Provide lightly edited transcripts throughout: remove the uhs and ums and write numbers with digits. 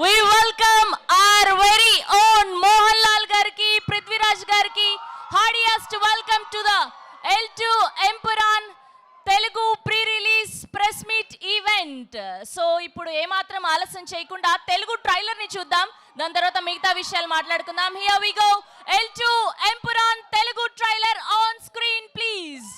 We welcome our very own Mohanlal Garki, Prithviraj Garki. Heartiest welcome to the L2 Empuraan Telugu pre-release press meet event. So ఇప్పుడు ఏమాత్రం ఆలస్యం చేయకుండా Telugu trailer ని చూద్దాం. దాని తర్వాత మిగతా విషయాలు మాట్లాడుకుందాం. Here we go. L2 Empuraan Telugu trailer on screen please.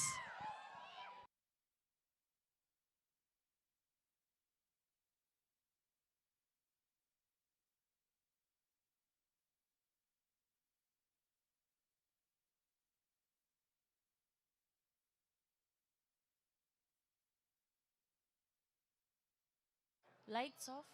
Lights off.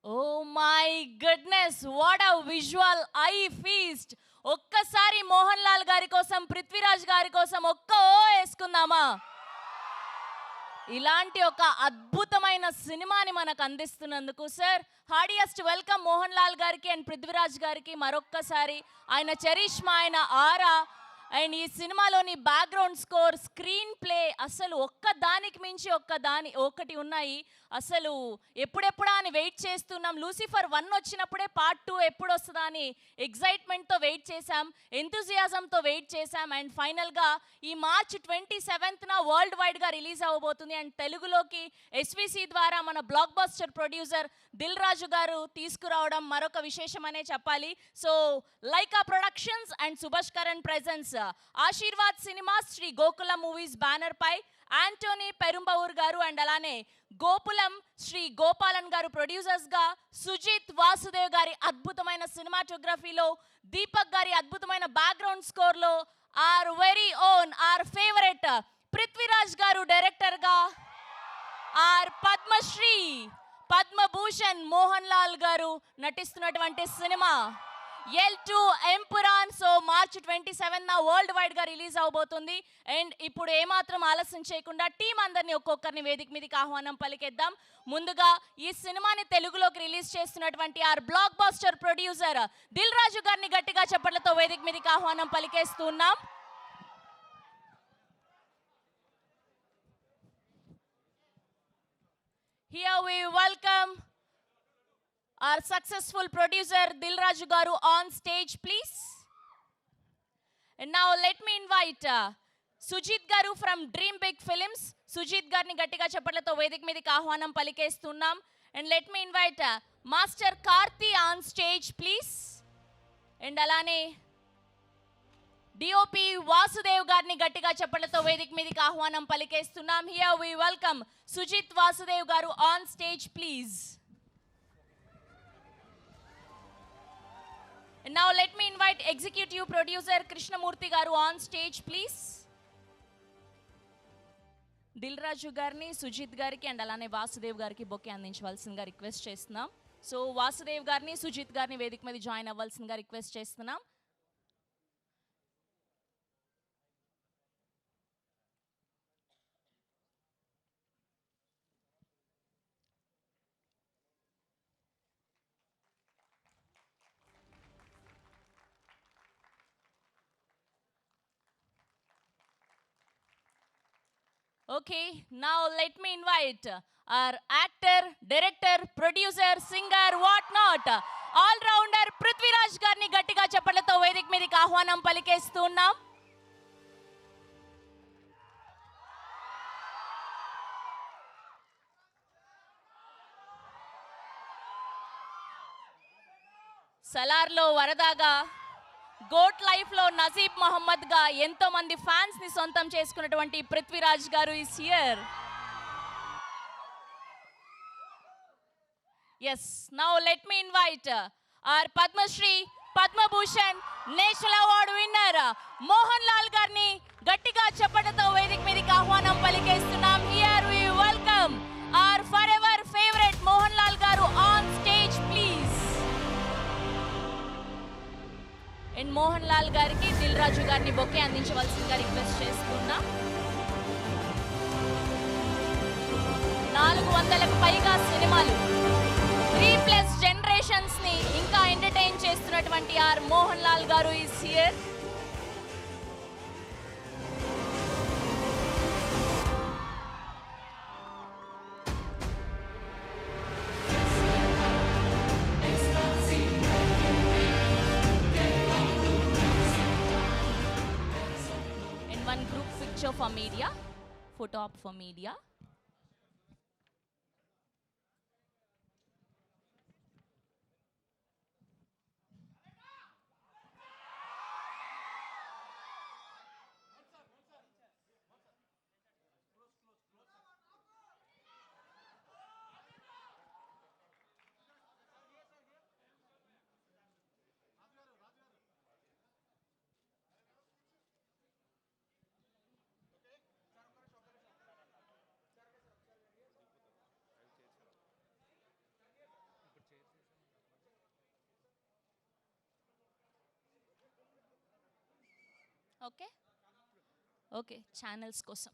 Oh my goodness, what a visual eye feast. ఒక్కసారి మోహన్ లాల్ గారి కోసం, పృథ్వీరాజ్ గారి కోసం ఒక్క ఓ వేసుకుందామా? ఇలాంటి ఒక అద్భుతమైన సినిమాని మనకు అందిస్తున్నందుకు sir heartiest welcome Mohan Lal గారికి అండ్ పృథ్వీరాజ్ గారికి మరొక్కసారి. ఆయన చరిష్మా, ఆయన ఆరా అండ్ ఈ సినిమాలోని బ్యాక్గ్రౌండ్ స్కోర్, స్క్రీన్ ప్లే అసలు ఒక్క దానికి మించి ఒకటి ఉన్నాయి. అసలు ఎప్పుడెప్పుడా అని వెయిట్ చేస్తున్నాం. లూసిఫర్ 1 వచ్చినప్పుడే పార్ట్ 2 ఎప్పుడు వస్తుందా అని ఎగ్జైట్మెంట్తో వెయిట్ చేశాం, ఎంతూజియాజంతో వెయిట్ చేశాం. అండ్ ఫైనల్గా ఈ మార్చ్ 27న వరల్డ్ వైడ్గా రిలీజ్ అవ్వబోతుంది. అండ్ తెలుగులోకి ఎస్విసి ద్వారా మన block buster producer Dil Raju garu తీసుకురావడం మరొక విశేషమనే చెప్పాలి. So Lyca productions and Subhash Karan presents Aashirvad cinemas, Sri Gokula movies banner పై యాంటోనీ పెరుంబవూర్ గారు అండ్ అలానే గోపులం శ్రీ గోపాలన్ గారు ప్రొడ్యూసర్స్ గా, సుజిత్ వాసుదేవ్ గారి అద్భుతమైన సినిమాటోగ్రఫీలో, దీపక్ గారి అద్భుతమైన బ్యాక్గ్రౌండ్ స్కోర్ లో our very own our favourite Prithviraj గారు డైరెక్టర్ గా, ఆర్ పద్మశ్రీ పద్మభూషణ్ మోహన్ లాల్ గారు నటిస్తున్నటువంటి సినిమా L2 ఎంపురాన్. సో మార్చ్ 27న వరల్డ్ వైడ్ గా రిలీజ్ అవబోతుంది. అండ్ ఇప్పుడు ఏమాత్రం ఆలస్యం చేయకుండా టీం అందరినీ ఒక్కొక్కరిని వేదిక మీదకి ఆహ్వానం పలికేద్దాం. ముందుగా ఈ సినిమాని తెలుగులోకి రిలీజ్ చేస్తున్నటువంటి our block buster producer Dil Raju గారిని గట్టిగా చప్పట్లతో వేదిక మీదకి ఆహ్వానం పలికేస్తున్నాం. Here we welcome our successful producer Dil Raju garu on stage, please. And now let me invite Sujit garu from Dream Big Films. Sujit garni gattiga chappatlతో వేదిక మీదకి ఆహ్వానం పలికేస్తున్నాం. And let me invite Master Karthi on stage, please. And అలానే DOP Vasudev గారిని గట్టిగా చప్పట్లతో వేదిక మీదకి ఆహ్వానం పలికేస్తున్నాం. Here we welcome Sujit Vasudev garu on stage, please. And now let me invite executive producer Krishnamurthy garu on stage, please. Dil Raju గారిని, సుజిత్ గారికి and అలానే వాసుదేవ్ గారికి బొకే అందించవలసిందిగా రిక్వెస్ట్ చేస్తున్నాం. సో వాసుదేవ్ గారిని, సుజిత్ గారిని వేదిక మీద జాయిన్ అవ్వాల్సిందిగా రిక్వెస్ట్ చేస్తున్నాం. Okay, now let me invite our actor, director, producer, singer, what not, all-rounder Prithviraj గారిని గట్టిగా చప్పట్లతో వేదిక మీదకి ఆహ్వానం పలికేస్తున్నాం. సలార్లో వరదాగా, గోట్ లైఫ్ లో నజీబ్ మహమ్మద్ గా ఎంతో మంది ఫ్యాన్స్ ని సొంతం చేసుకున్నటువంటి పృథ్వీరాజ్ గారు is here. Yes, now let me invite our Padma Shri Padma Bhushan national award winner Mohan Lal గారిని గట్టిగా చప్పట్లతో వేదిక మీదకి ఆహ్వానం పలికేస్తున్నాం. Here we welcome our forever favourite Mohan Lal గారు on stage, please. And Mohan Lal గారికి దిల్ రాజు గారిని బొకే అందించవలసిందిగా రిక్వెస్ట్ చేస్తున్నా. 400కు పైగా సినిమాలు, 3+ జనరేషన్స్ ని ఇంకా ఎంటర్టైన్ చేస్తున్నటువంటి ఆర్ మోహన్ లాల్ గారు is here. For media, photo op for media. Okay okay channels కోసం.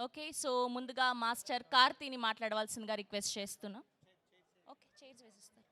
ఓకే సో ముందుగా మాస్టర్ కార్తీని మాట్లాడవలసిందిగా రిక్వెస్ట్ చేస్తున్నా. ఓకే చైర్స్ వేసిస్తారు.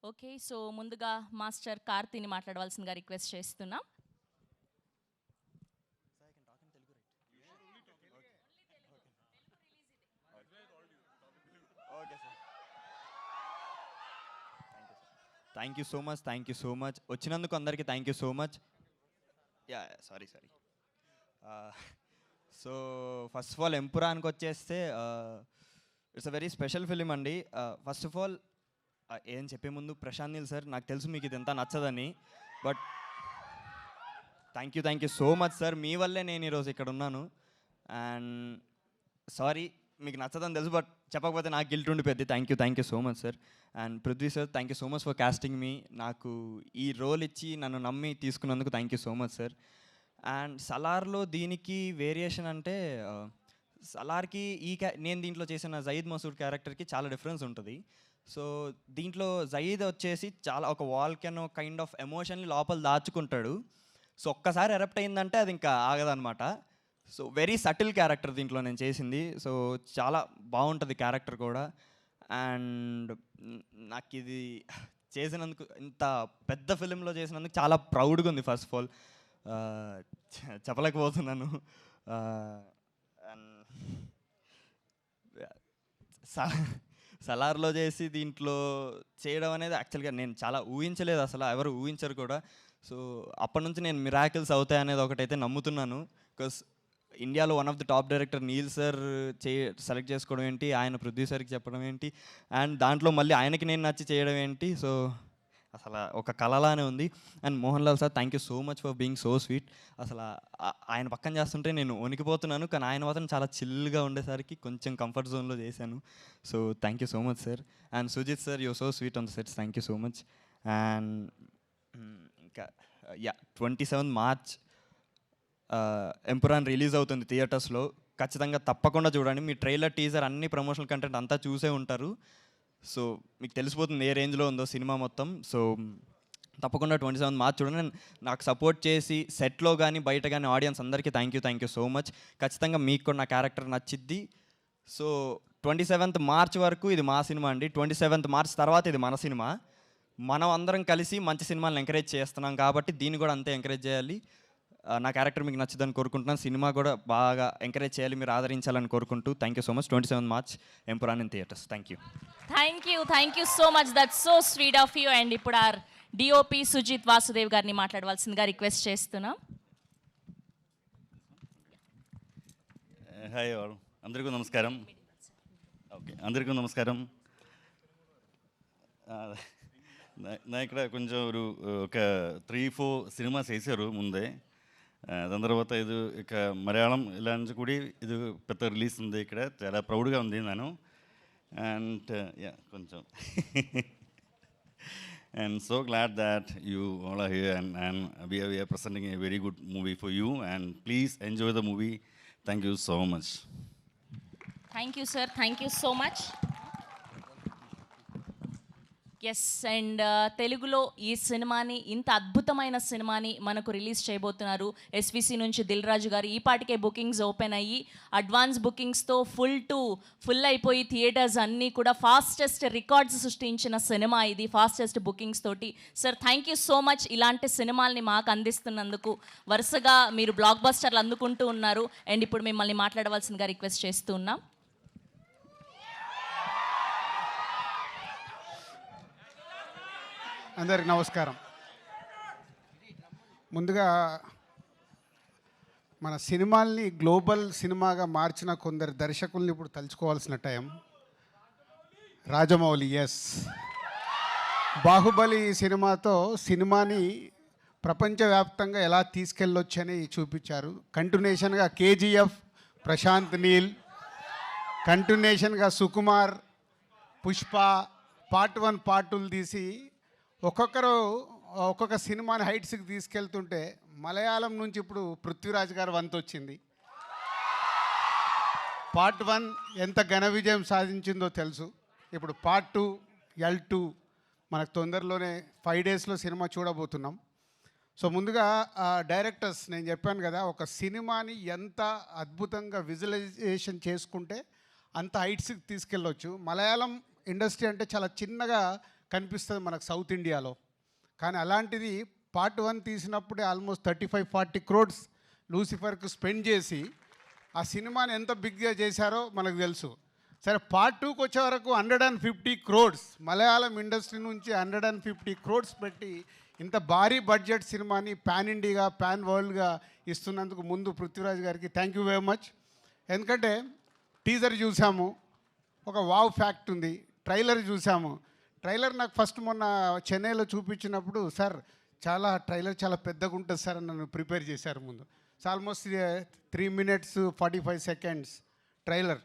ఓకే సో ముందుగా మాస్టర్ కార్తీని మాట్లాడవలసిందిగా రిక్వెస్ట్ చేస్తున్నాం. థ్యాంక్ యూ సో మచ్ వచ్చినందుకు అందరికీ thank you so much. Sorry so first of all ఎంపురాన్కి వచ్చేస్తే it's a very special film అండి. ఫస్ట్ ఆఫ్ ఆల్ ఏం చెప్పే ముందు ప్రశాంత్ నీల్ సార్, నాకు తెలుసు మీకు ఇది ఎంత నచ్చదని, but thank you so much sir. మీ వల్లే నేను ఈరోజు ఇక్కడ ఉన్నాను. అండ్ సారీ మీకు నచ్చదని తెలుసు, బట్ చెప్పకపోతే నాకు గిల్ట్ ఉండిపోద్ది. Thank you so much sir. And Prithvi sir, thank you so much for casting me. నాకు ఈ రోల్ ఇచ్చి నన్ను నమ్మి తీసుకున్నందుకు thank you so much sir. And సలార్లో దీనికి వేరియేషన్ అంటే సలార్కి నేను దీంట్లో చేసిన జయీద్ మసూద్ క్యారెక్టర్కి చాలా డిఫరెన్స్ ఉంటుంది. సో దీంట్లో జయీద్ వచ్చేసి చాలా ఒక వాల్కెనో కైండ్ ఆఫ్ ఎమోషన్ని లోపల దాచుకుంటాడు. సో ఒక్కసారి ఎరప్ట్ అయిందంటే అది ఇంకా ఆగదనమాట. సో వెరీ సటిల్ క్యారెక్టర్ దీంట్లో నేను చేసింది. సో చాలా బాగుంటుంది క్యారెక్టర్ కూడా. అండ్ నాకు ఇది చేసినందుకు, ఇంత పెద్ద ఫిలింలో చేసినందుకు చాలా ప్రౌడ్గా ఉంది. ఫస్ట్ ఆఫ్ ఆల్ చెప్పలేకపోతున్నాను. అండ్ సలార్లో చేసి దీంట్లో చేయడం అనేది యాక్చువల్గా నేను చాలా ఊహించలేదు, అసలు ఎవరు ఊహించరు కూడా. సో అప్పటి నుంచి నేను మిరాకిల్స్ అవుతాయి అనేది ఒకటైతే నమ్ముతున్నాను. బికాస్ ఇండియాలో one of the top director Neel sir select చేసుకోవడం ఏంటి, ఆయన ప్రొడ్యూసర్కి చెప్పడం ఏంటి, అండ్ దాంట్లో మళ్ళీ ఆయనకి నేను నచ్చి చేయడం ఏంటి. సో అసలు ఒక కళలానే ఉంది. And Mohan Lal sir, thank you so much for being so sweet. అసలు ఆయన పక్కన చేస్తుంటే నేను వణికిపోతున్నాను, కానీ ఆయన మాత్రం చాలా చిల్గా ఉండేసరికి కొంచెం కంఫర్ట్ జోన్లో చేశాను. So thank you so much sir. And Sujeeth sir, you so sweet on the sets, thank you so much. And ఇంకా 27 మార్చ్ ఎంపురాన్ రిలీజ్ అవుతుంది థియేటర్స్లో. ఖచ్చితంగా తప్పకుండా చూడండి. మీ ట్రైలర్, టీజర్, అన్ని ప్రమోషనల్ కంటెంట్ అంతా చూసే ఉంటారు. సో మీకు తెలిసిపోతుంది ఏ రేంజ్లో ఉందో సినిమా మొత్తం. సో తప్పకుండా 27 మార్చ్ చూడండి. నాకు సపోర్ట్ చేసి సెట్లో కానీ బయట కానీ ఆడియన్స్ అందరికీ థ్యాంక్ యూ సో మచ్. ఖచ్చితంగా మీకు కూడా నా క్యారెక్టర్ నచ్చిద్ది. సో 27th మార్చ్ వరకు ఇది మా సినిమా అండి. 27th మార్చ్ తర్వాత ఇది మన సినిమా. మనం అందరం కలిసి మంచి సినిమాలను ఎంకరేజ్ చేస్తున్నాం కాబట్టి దీన్ని కూడా అంతే ఎంకరేజ్ చేయాలి. నా క్యారెక్టర్ మీకు నచ్చుదని కోరుకుంటున్నాను. సినిమా కూడా బాగా ఎంకరేజ్ చేయాలి, మీరు ఆదరించాలని కోరుకుంటూ thank you so much. 27 March Empuraan in theatres. Thank you so much. That's so sweet of you. And ఇప్పుడు ఆర్ డిఓపి సుజిత్ వాసుదేవ్ గారిని మాట్లాడవలసిందిగా రిక్వెస్ట్ చేస్తున్నాం. హాయ్ అందరికీ నమస్కారం. ఓకే, అందరికీ నమస్కారం. నా ఇక్కడ కొంచెం ఒక 3-4 సినిమాస్ వేసారు ముందే. దాని తర్వాత ఇది ఇక మలయాళం ఇలా నుంచి కూడా ఇది పెద్ద రిలీజ్ ఉంది ఇక్కడ, చాలా ప్రౌడ్గా ఉంది నేను. అండ్ యా కొంచెం and so glad that you all are here and we are presenting a very good movie for you, and please enjoy the movie. Thank you so much. Thank you, sir. Thank you so much. Yes, and తెలుగులో ఈ సినిమాని, ఇంత అద్భుతమైన సినిమాని మనకు release చేయబోతున్నారు SVC నుంచి దిల్ రాజు గారు. ఈ పాటికే బుకింగ్స్ ఓపెన్ అయ్యి అడ్వాన్స్ బుకింగ్స్తో ఫుల్ అయిపోయి థియేటర్స్ అన్నీ కూడా ఫాస్టెస్ట్ రికార్డ్స్ సృష్టించిన సినిమా ఇది, ఫాస్టెస్ట్ బుకింగ్స్ తోటి. Sir thank you so much ఇలాంటి సినిమాల్ని మాకు అందిస్తున్నందుకు. వరుసగా మీరు బ్లాక్ బస్టర్లు అందుకుంటూ ఉన్నారు. అండ్ ఇప్పుడు మిమ్మల్ని మాట్లాడవలసిందిగా రిక్వెస్ట్ చేస్తూ ఉన్నాం. అందరికి నమస్కారం. ముందుగా మన సినిమాల్ని గ్లోబల్ సినిమాగా మార్చిన కొందరు దర్శకుల్ని ఇప్పుడు తలుచుకోవాల్సిన టైం. రాజమౌళి, ఎస్, బాహుబలి సినిమాతో సినిమాని ప్రపంచవ్యాప్తంగా ఎలా తీసుకెళ్ళొచ్చని చూపించారు. కంటిన్యూషన్గా కేజీఎఫ్, ప్రశాంత్ నీల్, కంటిన్యూషన్గా సుకుమార్, పుష్ప పార్ట్ 1 పార్ట్ 2 తీసి ఒక్కొక్క సినిమాని హైట్స్కి తీసుకెళ్తుంటే మలయాళం నుంచి ఇప్పుడు పృథ్వీరాజ్ గారు వంతు వచ్చింది. పార్ట్ 1 ఎంత ఘన విజయం సాధించిందో తెలుసు. ఇప్పుడు పార్ట్ 2 L2 మనకు తొందరలోనే 5 డేస్లో సినిమా చూడబోతున్నాం. సో ముందుగా డైరెక్టర్స్, నేను చెప్పాను కదా, ఒక సినిమాని ఎంత అద్భుతంగా విజువలైజేషన్ చేసుకుంటే అంత హైట్స్కి తీసుకెళ్ళొచ్చు. మలయాళం ఇండస్ట్రీ అంటే చాలా చిన్నగా కనిపిస్తుంది మనకు సౌత్ ఇండియాలో, కానీ అలాంటిది పార్ట్ 1 తీసినప్పుడే ఆల్మోస్ట్ 35-40 crores లూసిఫర్కు స్పెండ్ చేసి ఆ సినిమాని ఎంత బిగ్గా చేశారో మనకు తెలుసు. సరే, పార్ట్ 2కి వచ్చే వరకు 150 crores మలయాళం ఇండస్ట్రీ నుంచి 150 crores పెట్టి ఇంత భారీ బడ్జెట్ సినిమాని పాన్ ఇండియాగా, పాన్ వరల్డ్గా ఇస్తున్నందుకు ముందు పృథ్వీరాజ్ గారికి థ్యాంక్ యూ వెరీ మచ్. ఎందుకంటే టీజర్ చూసాము, ఒక వావ్ ఫ్యాక్ట్ ఉంది. ట్రైలర్ చూసాము. ట్రైలర్ నాకు ఫస్ట్ మొన్న చెన్నైలో చూపించినప్పుడు, సార్ ట్రైలర్ చాలా పెద్దగా ఉంటుంది సార్ అని నన్ను ప్రిపేర్ చేశారు ముందు. So almost 3 minutes 45 seconds trailer.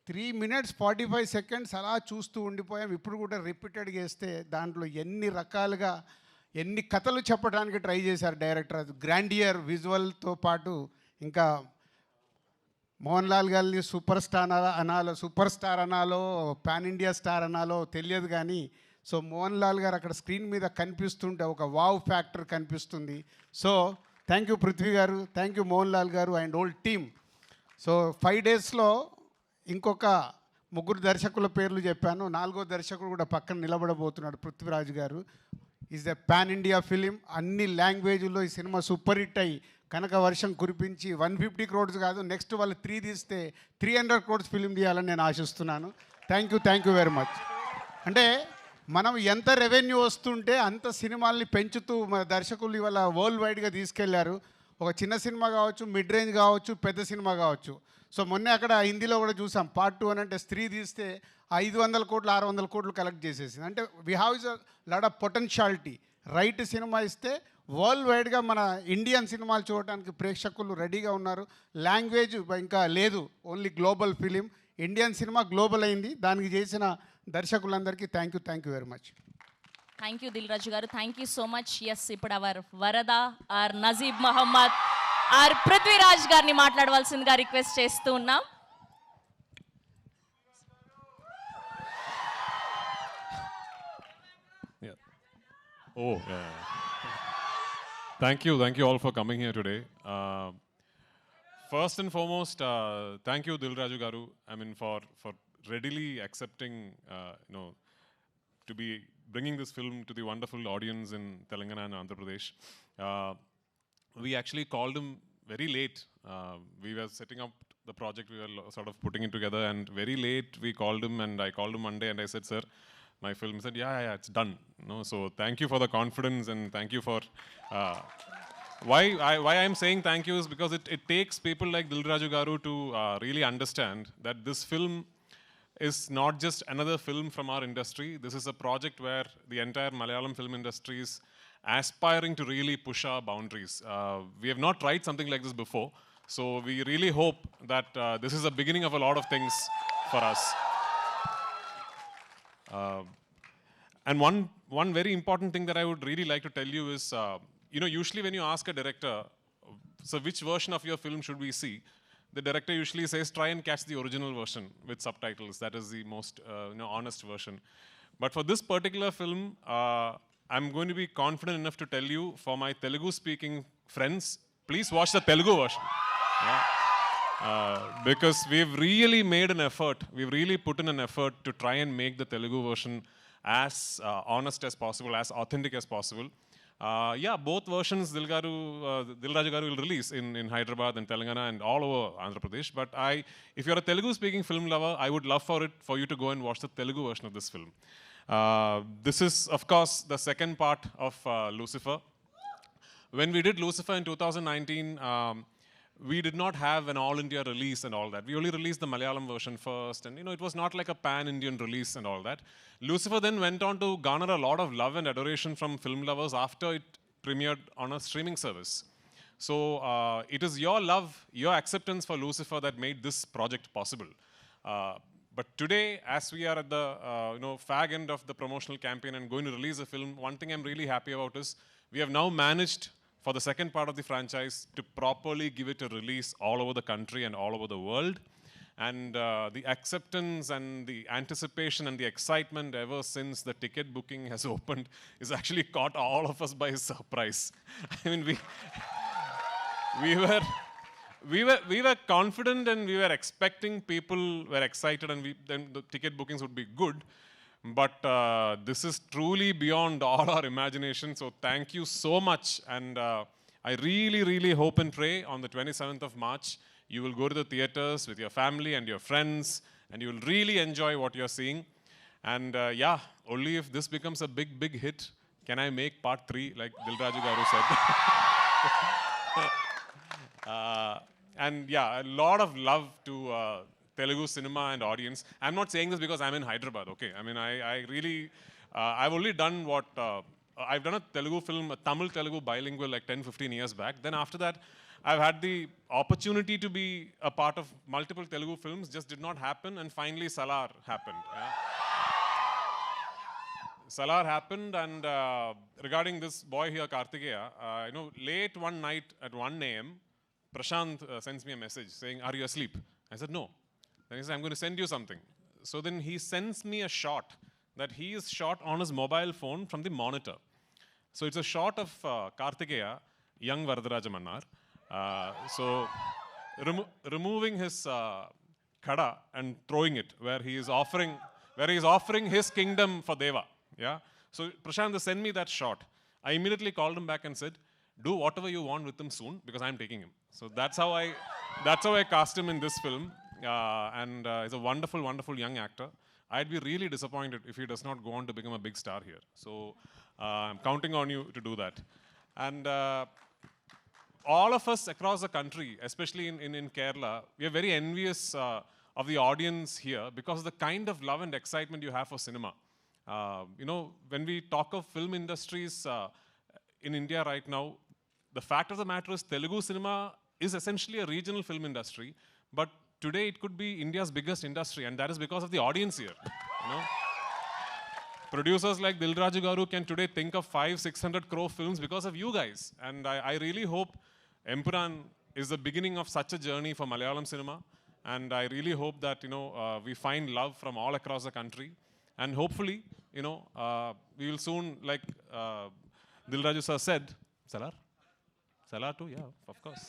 3 minutes 45 seconds అలా చూస్తూ ఉండిపోయాం. ఇప్పుడు కూడా రిపీటెడ్గా వేస్తే దాంట్లో ఎన్ని రకాలుగా ఎన్ని కథలు చెప్పడానికి ట్రై చేశారు డైరెక్టర్. అది గ్రాండియర్ విజువల్తో పాటు ఇంకా మోహన్ లాల్ గారిని సూపర్ స్టార్ అనాలో పాన్ ఇండియా స్టార్ అనాలో తెలియదు, కానీ సో మోహన్ లాల్ గారు అక్కడ స్క్రీన్ మీద కనిపిస్తుంటే ఒక వావ్ ఫ్యాక్టర్ కనిపిస్తుంది. సో థ్యాంక్ యూ పృథ్వీ గారు, థ్యాంక్ యూ మోహన్ లాల్ గారు అండ్ ఓల్డ్ టీమ్. సో 5 డేస్లో ఇంకొక 3 దర్శకుల పేర్లు చెప్పాను. 4వ దర్శకుడు కూడా పక్కన నిలబడబోతున్నాడు, పృథ్వీరాజ్ గారు. Is a pan India film. అన్ని లాంగ్వేజ్లో ఈ సినిమా సూపర్ హిట్ అయ్యి కనుక వర్షం కురిపించి 150 crores కాదు, నెక్స్ట్ వాళ్ళు 3 తీస్తే 300 crores ఫిలిం తీయాలని నేను ఆశిస్తున్నాను. Thank you very much. అంటే మనం ఎంత రెవెన్యూ వస్తుంటే అంత సినిమాల్ని పెంచుతూ మన దర్శకులు ఇవాళ వరల్డ్ వైడ్గా తీసుకెళ్లారు. ఒక చిన్న సినిమా కావచ్చు, మిడ్ రేంజ్ కావచ్చు, పెద్ద సినిమా కావచ్చు. సో మొన్నే అక్కడ హిందీలో కూడా చూసాం, పార్ట్ 2 అని అంటే స్త్రీ తీస్తే 500 crores 600 crores కలెక్ట్ చేసేసింది. అంటే we have is a lot of potentiality. Right cinema ఇస్తే వరల్డ్ వైడ్గా మన ఇండియన్ సినిమాలు చూడటానికి ప్రేక్షకులు రెడీగా ఉన్నారు. లాంగ్వేజ్ ఇంకా లేదు, only global film. Indian cinema global అయింది. దానికి చేసిన దర్శకులందరికీ thank you very much. Thank you Dil Raju గారు, thank you so much. Yes, ఇప్పుడు our Varada our Najeeb Mohammed our Prithviraj గారిని మాట్లాడవలసిందిగా రిక్వెస్ట్ చేస్తూ ఉన్నాం. Thank you all for coming here today. First and foremost, thank you Dil Raju Garu. I mean for readily accepting, to be bringing this film to the wonderful audience in Telangana and Andhra Pradesh. We actually called him very late. We were setting up the project, we were sort of putting it together, and very late we called him, and I called him Monday and I said, sir, my film. He said, yeah, it's done. So thank you for the confidence, and thank you for why I'm saying thank you is because it takes people like Dil Raju Garu to really understand that this film is not just another film from our industry. This is a project where the entire Malayalam film industry is aspiring to really push our boundaries. We have not tried something like this before, so we really hope that this is the beginning of a lot of things for us. And one very important thing that I would really like to tell you is, usually when you ask a director, so which version of your film should we see? The director usually says, try and catch the original version with subtitles. That is the most honest version. But for this particular film, I'm going to be confident enough to tell you, for my Telugu-speaking friends, please watch the Telugu version. Yeah. Because we've really made an effort. We've really put in an effort to try and make the Telugu version as honest as possible, as authentic as possible. Both versions Dilraju garu will release in Hyderabad and Telangana and all over Andhra Pradesh. But if you're a Telugu-speaking film lover, I would love for you to go and watch the Telugu version of this film. This is, of course, the second part of Lucifer. When we did Lucifer in 2019, we did not have an all-India release and all that. We only released the Malayalam version first, and it was not like a pan-Indian release and all that. Lucifer then went on to garner a lot of love and adoration from film lovers after it premiered on a streaming service. So it is your love, your acceptance for Lucifer that made this project possible. But today, as we are at the fag end of the promotional campaign and going to release a film, one thing I'm really happy about is we have now managed, for the second part of the franchise, to properly give it a release all over the country and all over the world. And the acceptance and the anticipation and the excitement ever since the ticket booking has opened is actually caught all of us by surprise. I mean, we were confident and we were expecting, people were excited, and then the ticket bookings would be good. But this is truly beyond all our imagination. So thank you so much. And I really, really hope and pray on the 27th of March, you will go to the theaters with your family and your friends, and you will really enjoy what you're seeing. And only if this becomes a big, big hit, can I make part 3, like Dilraju garu said. A lot of love to Telugu cinema and audience. I'm not saying this because I'm in Hyderabad, okay? I mean, I really, I've only done I've done a Telugu film, a Tamil-Telugu bilingual, like 10-15 years back. Then after that, I've had the opportunity to be a part of multiple Telugu films, just did not happen, and finally Salar happened. Yeah? Salar happened, and regarding this boy here, Kartikeya, late one night at 1 a.m., Prashant sends me a message saying, "Are you asleep?" I said, "No." Then he said, "I'm going to send you something." So then he sends me a shot that he is shot on his mobile phone from the monitor. So it's a shot of Kartikeya, young Varadaraja Mannar. So removing his khada and throwing it where he is offering his kingdom for Deva. Yeah. So Prashant sent me that shot. I immediately called him back and said, "Do whatever you want with him soon, because I'm taking him." So that's how I cast him in this film. And he's a wonderful, wonderful young actor. I'd be really disappointed if he does not go on to become a big star here. So I'm counting on you to do that. And all of us across the country, especially in Kerala, we are very envious of the audience here because of the kind of love and excitement you have for cinema. When we talk of film industries in India right now, the fact of the matter is Telugu cinema is essentially a regional film industry, but today it could be India's biggest industry, and that is because of the audience here. Producers like Dilraju garu can today think of 500-600 crore films because of you guys, and I really hope Empuraan is the beginning of such a journey for Malayalam cinema, and I really hope that we find love from all across the country, and hopefully we will soon, like Dilraju sir said, Salar too, yeah, of course.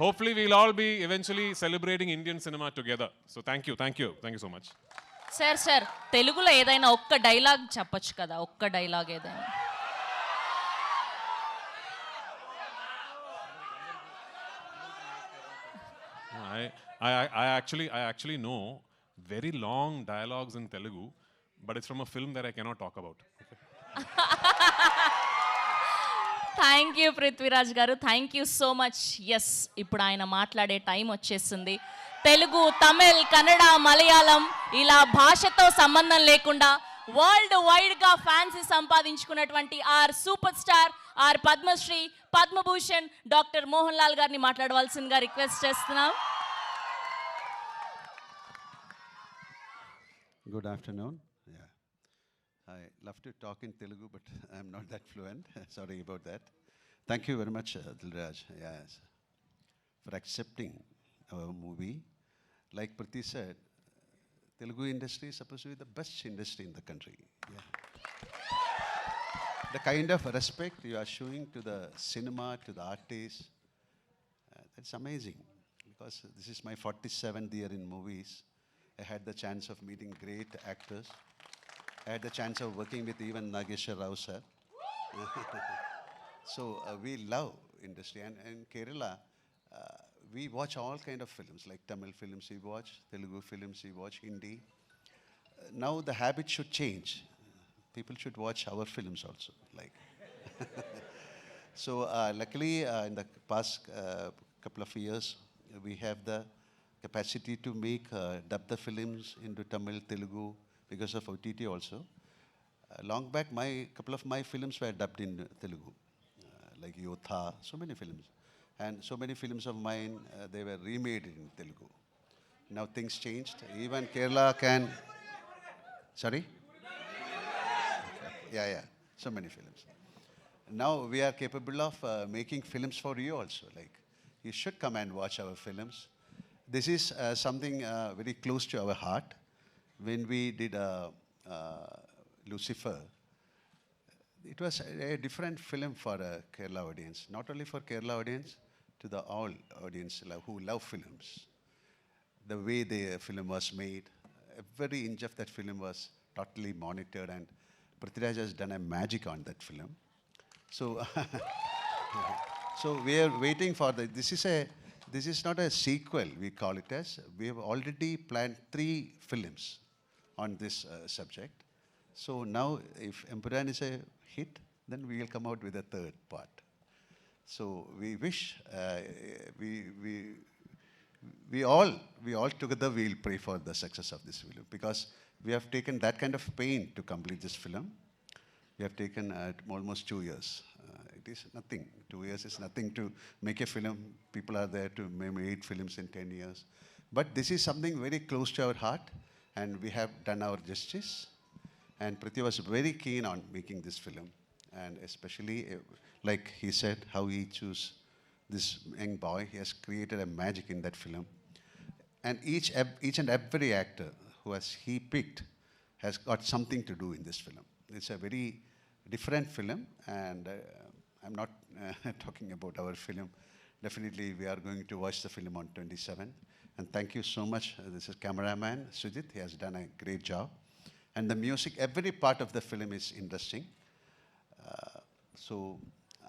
Hopefully we'll all be eventually celebrating Indian cinema together. So thank you so much. Sir తెలుగులో ఏదైనా ఒక్క dialogue చెప్పొచ్చు కదా, ఒక్క dialogue ఏదైనా. I actually know very long dialogues in Telugu, but it's from a film that I cannot talk about. Thank you Prithviraj గారు, thank you so much. Yes, ఇప్పుడు ఆయన మాట్లాడే టైం వచ్చేసింది. తెలుగు, తమిళ్, కన్నడ, మలయాళం ఇలా భాషతో సంబంధం లేకుండా వరల్డ్ వైడ్ గా ఫ్యాన్స్ సంపాదించుకున్నటువంటి our super star our Padma Shri Padma Bhushan doctor Mohan Lal గారిని మాట్లాడవలసిందిగా రిక్వెస్ట్ చేస్తున్నాం. Good afternoon. Yeah, I love to talk in Telugu, but I'm not that fluent. Sorry about that. Thank you very much, Dilraj, yes, for accepting our movie. Like Priti said, Telugu industry is supposed to be the best industry in the country. Yeah. The kind of respect you are showing to the cinema, to the artists, that's amazing. Because this is my 47th year in movies. I had the chance of meeting great actors. I had the chance of working with even Nageshwar Rao sir. So we love industry. And in Kerala, we watch all kind of films, like Tamil films we watch, Telugu films we watch, Hindi. Now the habit should change. People should watch our films also. Like so luckily in the past couple of years, we have the capacity to make dub the films into Tamil, Telugu because of OTT also. Long back, couple of my films were dubbed in Telugu, like Yotha, so many films. And so many films of mine, they were remade in Telugu. Now things changed. Even Kerala can... Sorry? Yeah, so many films. Now we are capable of making films for you also. Like, you should come and watch our films. This is something very close to our heart. When we did Lucifer, it was a different film for a Kerala audience. Not only for Kerala audience, to the all audience who love films. The way the film was made, every inch of that film was totally monitored, and Prithviraj has done a magic on that film. So, so we are waiting for this is not a sequel, we call it as. We have already planned 3 films on this subject. So now, if Empuraan is a hit, then we will come out with a 3rd part. So we wish, we all together will pray for the success of this film, because we have taken that kind of pain to complete this film. We have taken almost 2 years. It is nothing. 2 years is nothing to make a film. People are there to make 8 films in 10 years. But this is something very close to our heart, and we have done our justice. And Prithvi was very keen on making this film. And especially, like he said, how he chose this young boy. He has created a magic in that film. And each and every actor who he picked has got something to do in this film. It's a very different film, and I'm not talking about our film. Definitely, we are going to watch the film on 27th. And thank you so much. This is cameraman Sujit. He has done a great job. And the music, every part of the film is interesting. So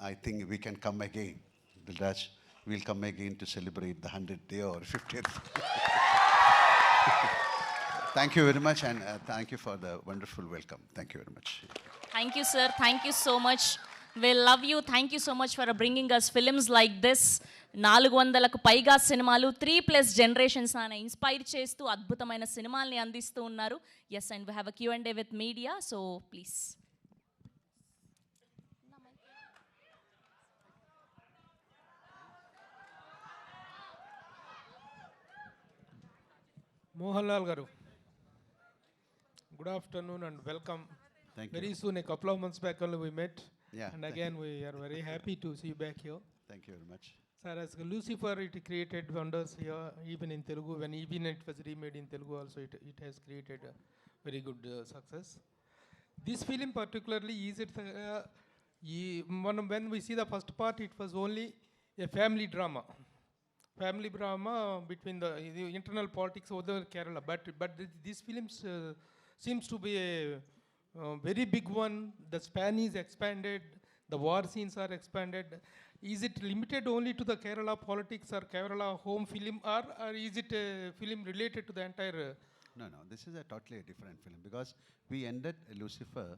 I think we can come again. Dilraj, we'll come again to celebrate the 100th day or 50th. Thank you very much, and thank you for the wonderful welcome. Thank you very much. Thank you, sir. Thank you so much. We love you. Thank you so much for bringing us films like this. 400కు పైగా సినిమాలు 3+ generations ఆయన inspire చేస్తూ అద్భుతమైన సినిమాల్ని అందిస్తూ ఉన్నారు. Yes, and we have a Q&A with media, so please. Mohanlal garu, good afternoon and welcome. Thank Very you. soon, a couple of months back only we met. Yeah, And thank again, we are very happy to see you back here. Thank you very much. Sir, as Lucifer, it created wonders here, even in Telugu. When even it was remade in Telugu also, it has created a very good success. This film particularly is it, when we see the first part, it was only a family drama. Family drama between the internal politics of the Kerala. But this film seems to be a very big one. The span is expanded. The war scenes are expanded. Is it limited only to the Kerala politics or Kerala home film, or is it a film related to the entire? No, this is a totally different film, because we ended Lucifer.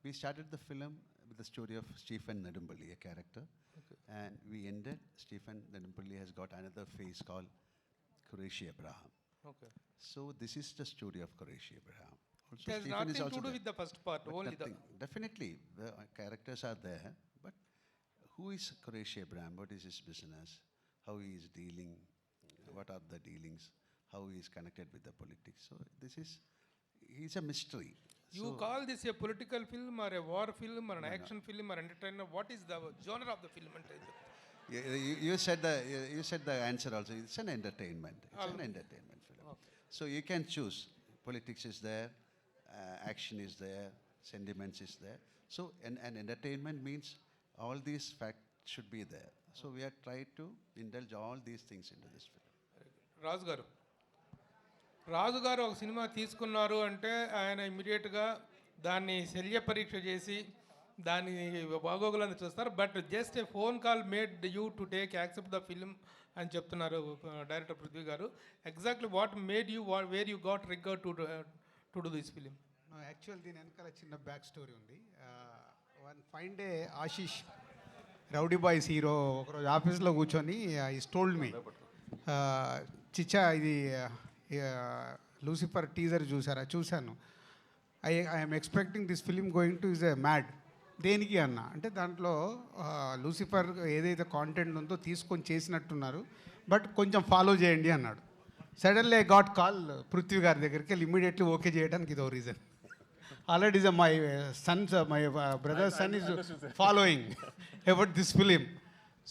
We started the film with the story of Stephen Nedumpalli, a character. Okay. And we ended, Stephen Nedumpalli has got another phase called Qureshi Abraham. Okay. So this is the story of Qureshi Abraham. Also, It has Stephen is nothing also to do there. with the first part, But only the. nothing. Definitely, the characters are there, but who is Qureshi Abraham? What is his business? How he is dealing? What are the dealings? How he is connected with the politics? So this is, he's a mystery. You call this a political film or a war film or an action film or entertainer? What is the genre of the film? You said the answer also. It's an entertainment. It's an entertainment film. So you can choose. Politics is there, action is there, sentiments is there. So an entertainment means all these facts should be there. So we are trying to indulge all these things into this film. రాజు గారు ఒక cinema తీసుకున్నారు అంటే ఆయన ఇమ్మీడియట్గా దాన్ని శల్య పరీక్ష చేసి దాని బాగోగులను చూస్తారు. But just a phone call made you to take accept the film అని చెప్తున్నారు డైరెక్టర్ పృథ్వీ గారు. Exactly what made you where you got రిగర్ to do this film? Actual దీని వెనకాల చిన్న బ్యాక్ స్టోరీ ఉంది. One fine day Ashish rowdy boys hero ఒకరోజు ఆఫీస్లో కూర్చొని ఈస్ టోల్డ్ మీ, చిచ్చా ఇది లూసిఫర్ టీజర్ చూసారా? చూశాను. I'm expecting this film going to is a mad. దేనికి అన్న అంటే దాంట్లో లూసిఫర్ ఏదైతే కాంటెంట్ ఉందో తీసుకొని చేసినట్టున్నారు, బట్ కొంచెం ఫాలో చేయండి అన్నాడు. Suddenly I got call Prithvi గారి దగ్గరికి వెళ్ళి ఇమ్మీడియట్లీ ఓకే చేయడానికి ఇదో reason. Already my Sons my brother sun is following about this film.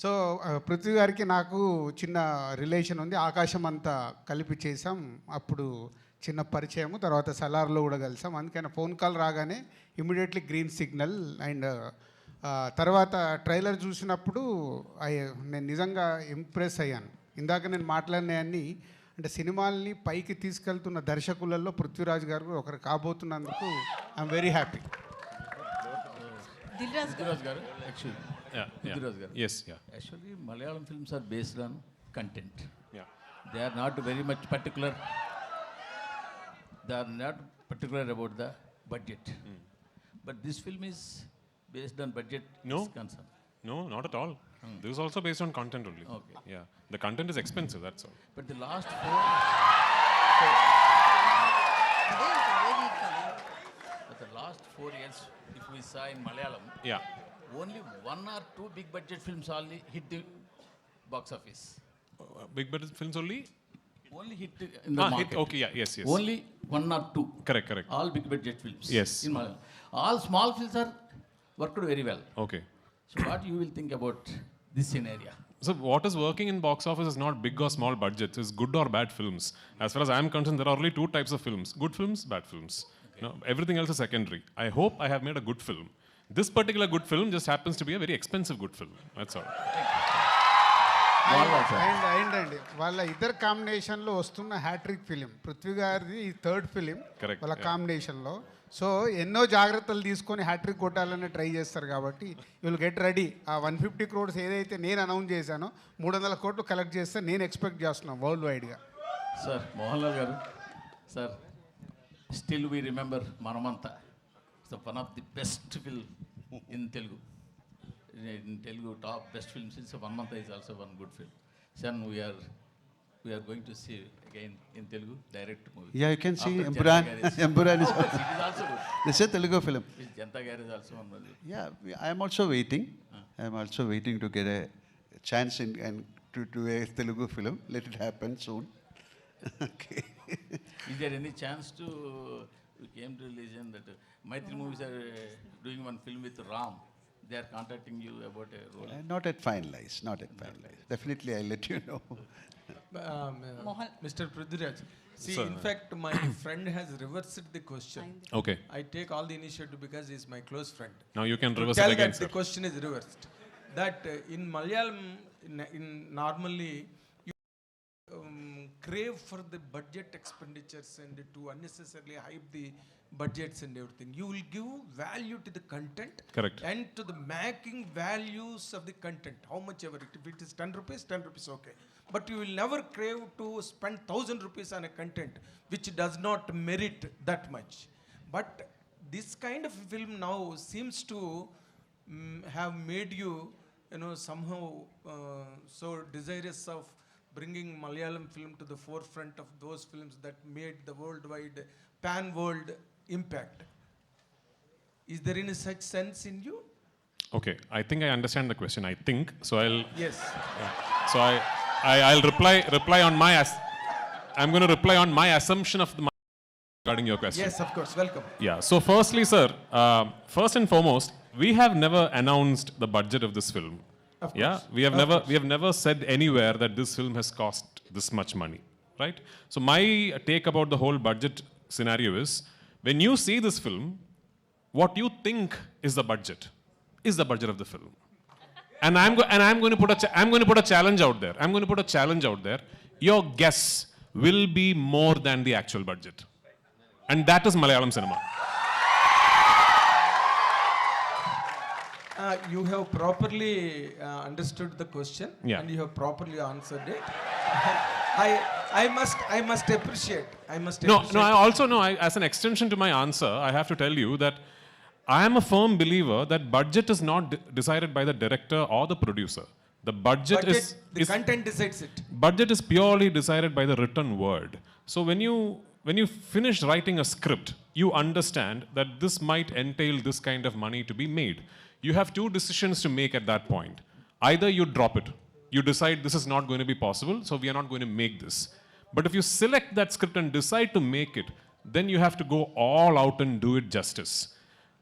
So Prithvi గారికి నాకు చిన్న రిలేషన్ ఉంది. ఆకాశం అంతా కలిపి చేసాం. అప్పుడు చిన్న పరిచయము, తర్వాత సలార్లో కూడా కలిసాం. అందుకని ఫోన్ కాల్ రాగానే ఇమీడియట్లీ గ్రీన్ సిగ్నల్. అండ్ తర్వాత ట్రైలర్ చూసినప్పుడు నేను నిజంగా ఇంప్రెస్ అయ్యాను. ఇందాక నేను మాట్లాడినవన్నీ అంటే సినిమాల్ని పైకి తీసుకెళ్తున్న దర్శకులలో పృథ్వీరాజ్ గారు ఒకరు కాబోతున్నందుకు I'm very happy. Dilraj garu, actually. Dilraj garu. Yes, yeah. Actually, Malayalam films are based on content. Yeah. They are not very much particular. They are not particular about the budget. But this film is based on budget. No. Is concerned. No, not at all. This is also based on content only. Okay. Yeah. The content is expensive, that's all. But the last four years, if we saw in Malayalam, Yeah. only one or two big budget films only hit the box office. Big budget films only? Only hit in the market. Hit. Okay, yeah, yes, yes. Only one or two. Correct. All big budget films. Yes. In Malayalam. All small films are worked very well. Okay. So what you will think about this scenario? So what is working in box office is not big or small budgets. It's good or bad films. As far as I am concerned, there are only two types of films: good films, bad films. No, everything else is secondary. I hope I have made a good film. This particular good film just happens to be a very expensive good film. That's all. అండి వాళ్ళ ఇద్దరు కాంబినేషన్లో వస్తున్న hat trick film Prithvi గారిది ఈ third film Correct, వాళ్ళ yeah. కాంబినేషన్లో. So ఎన్నో జాగ్రత్తలు తీసుకొని హ్యాట్రిక్ కొట్టాలని ట్రై చేస్తారు కాబట్టి విల్ గెట్ రెడీ. ఆ 150 crores ఏదైతే నేను అనౌన్స్ చేశానో 300 crores కలెక్ట్ చేస్తే నేను ఎక్స్పెక్ట్ చేస్తున్నాను వరల్డ్ వైడ్గా. Sir, Mohanlal garu. Sir, still we remember Manamanta. It's one of the best film in Telugu. In Telugu, top best films. It's Manamanta is also one good film. Son, we are going to see again in Telugu direct movie. Yeah, you can see After Empuraan. Janta Garis. Empuraan is It is also good. this is a Telugu film. This Janta Garis is also one movie. Yeah, I am also waiting. I am also waiting to get a chance and to do a Telugu film. Let it happen soon. Okay. Is there any chance to, we came to listen that Maitri movies are doing one film with Ram. They are contacting you about a role. Not at finalized. Not at finalized. Definitely, I'll let you know. Mr. Prithviraj, see, Sir. in fact, my friend has reversed the question. Okay. I take all the initiative because he's my close friend. Now you can To reverse tell it again, that sir. the question is reversed. That in Malayalam, in normally, you crave for the budget expenditures and to unnecessarily hype the budgets and everything. You will give value to the content. Correct. And to the making values of the content. How much ever it, if it is 10 rupees, okay. But you will never crave to spend 1,000 rupees on a content which does not merit that much. But this kind of film now seems to have made you, somehow so desirous of bringing Malayalam film to the forefront of those films that made the worldwide, pan-world impact. Is there any such sense in you? Okay, I think I understand the question. I think so. Yes. So I'll reply on my. I'm going to reply on my assumption of the regarding your question. Yes, of course. Welcome. Yeah. So firstly, sir, first and foremost, we have never announced the budget of this film. Of course. Yeah, we have never said anywhere that this film has cost this much money, right? So my take about the whole budget scenario is, when you see this film, what you think is the budget of the film. And I'm going to put a challenge out there. I'm going to put a challenge out there. Your guess will be more than the actual budget. And that is Malayalam cinema. You have properly understood the question, Yeah. and you have properly answered it. I must appreciate. No, I also know, as an extension to my answer, I have to tell you that I am a firm believer that budget is not decided by the director or the producer. The budget is content decides it. Budget is purely decided by the written word. So when you finish writing a script, you understand that this might entail this kind of money to be made. You have two decisions to make at that point. Either you drop it, you decide this is not going to be possible, so we are not going to make this. But if you select that script and decide to make it, then you have to go all out and do it justice.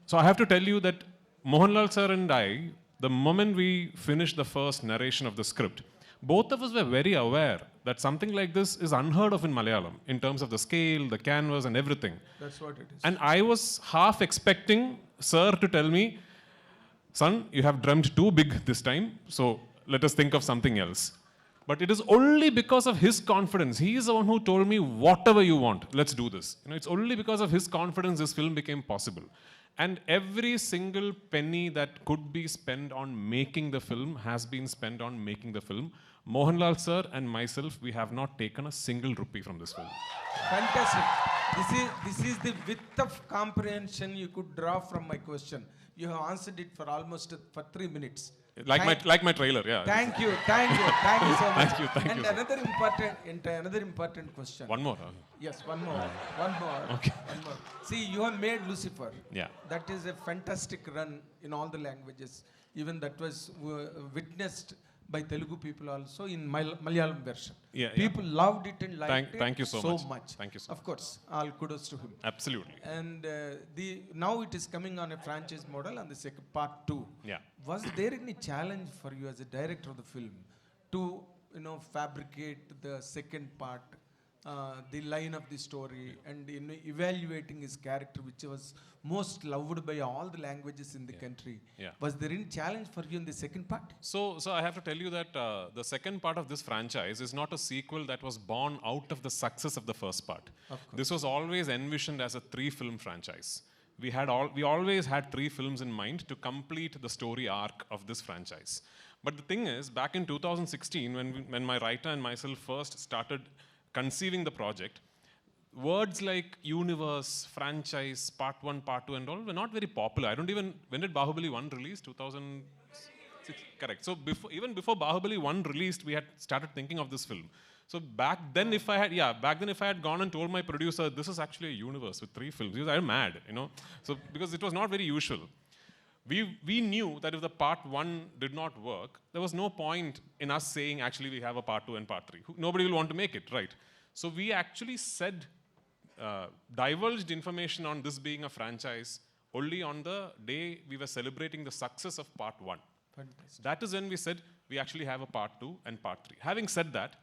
So I have to tell you that Mohanlal sir and I, the moment we finished the first narration of the script, both of us were very aware that something like this is unheard of in Malayalam in terms of the scale, the canvas and everything. That's what it is. And I was half expecting sir to tell me, son, you have dreamt too big this time, so let us think of something else. But it is only because of his confidence. He is the one who told me, whatever you want, let's do this. It's only because of his confidence this film became possible. And every single penny that could be spent on making the film has been spent on making the film. Mohanlal sir and myself, we have not taken a single rupee from this film. Fantastic. This is the width of comprehension you could draw from my question. You have answered it for almost 3 minutes. Like my trailer, yeah. Thank you so much. Thank you, And sir. another important question. One more. Yes, one more. Okay. One more. See, you have made Lucifer. Yeah. That is a fantastic run in all the languages. Even that was witnessed by Telugu people also in Malayalam version. Yeah. People loved it and liked Thank you so much. Thank you so Of course, all kudos to him. Absolutely. And now it is coming on a franchise model on the second part 2. Yeah. Was there any challenge for you as a director of the film to fabricate the second part, the line of the story, and evaluating his character, which was most loved by all the languages in the country? Yeah. Was there any challenge for you in the second part? So I have to tell you that the second part of this franchise is not a sequel that was born out of the success of the first part. This was always envisioned as a 3-film franchise. We always had 3 films in mind to complete the story arc of this franchise. But the thing is, back in 2016, when my writer and myself first started conceiving the project, words like universe, franchise, part 1, part 2 and all were not very popular. When did Bahubali 1 release? 2006, correct. So even before Bahubali 1 released, we had started thinking of this film. So back then if I had gone and told my producer, this is actually a universe with 3 films, he was mad, So because it was not very usual. We knew that if the part 1 did not work, there was no point in us saying, actually, we have a part 2 and part 3. Nobody will want to make it, right? So we actually divulged information on this being a franchise only on the day we were celebrating the success of part 1. Fantastic. That is when we said, we actually have a part 2 and part 3. Having said that,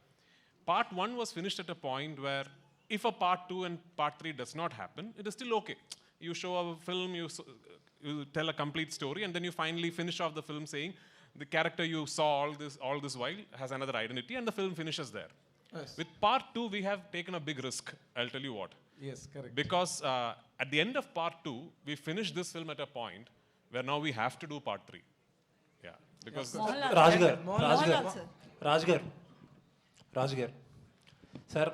part 1 was finished at a point where if a part 2 and part 3 does not happen, it is still okay. You show a film, you tell a complete story, and then you finally finish off the film saying, the character you saw all this while has another identity, and the film finishes there. Yes. With part 2, we have taken a big risk. I'll tell you what. Yes, correct. Because at the end of part 2, we finished this film at a point where now we have to do part 3. Yeah. Because రాజు గారు sir,